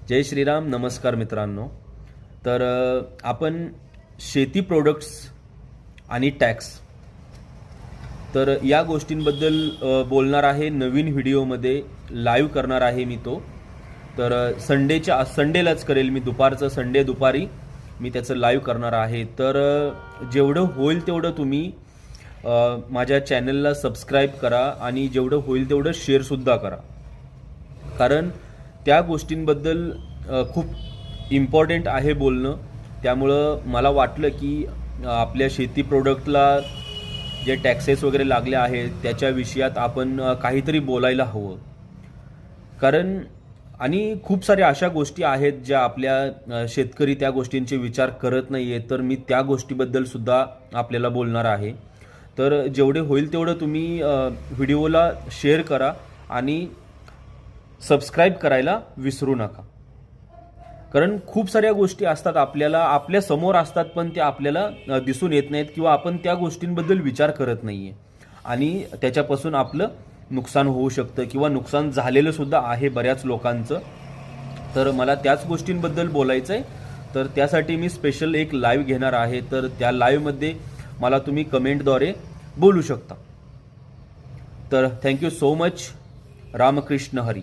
जय श्रीराम. नमस्कार मित्रांनो. तर आपण शेती प्रोडक्ट्स आणि टॅक्स तर या गोष्टींबद्दल बोलणार आहे. नवीन व्हिडिओमध्ये लाईव्ह करणार आहे मी तो. तर संडेलाच करेल मी, संडे दुपारी मी त्याचं लाईव्ह करणार आहे. तर जेवढं होईल तेवढं तुम्ही माझ्या चॅनलला सबस्क्राईब करा आणि जेवढं होईल तेवढं शेअरसुद्धा करा, कारण त्या गोष्टींबद्दल खूप इम्पॉर्टंट आहे बोलणं. त्यामुळं मला वाटलं की आपल्या शेती प्रोडक्टला जे टॅक्सेस वगैरे लागले आहेत त्याच्या विषयात आपण काहीतरी बोलायला हवं. कारण आणि खूप साऱ्या अशा गोष्टी आहेत ज्या आपल्या शेतकरी त्या गोष्टींचे विचार करत नाही आहेत, तर मी त्या गोष्टीबद्दल आपल्याला बोलणार आहे. तर जेवढे होईल तेवढं तुम्ही व्हिडिओला शेअर करा आणि सबस्क्राईब करायला विसरू नका. कारण खूप साऱ्या गोष्टी असतात आपल्या समोर असतात, पण त्या आपल्याला दिसून येत नाहीत किंवा आपण त्या गोष्टींबद्दल विचार करत नाहीये आणि त्याच्यापासून आपलं नुकसान होऊ शकतं किंवा नुकसान झालेलं सुद्धा आहे बऱ्याच लोकांचं. तर मला त्याच गोष्टींबद्दल बोलायचं आहे. तर त्यासाठी मी स्पेशल एक लाईव्ह घेणार आहे. तर त्या लाईव्हमध्ये मला तुम्ही कमेंटद्वारे बोलू शकता. तर thank you so much. Ramkrishna Hari.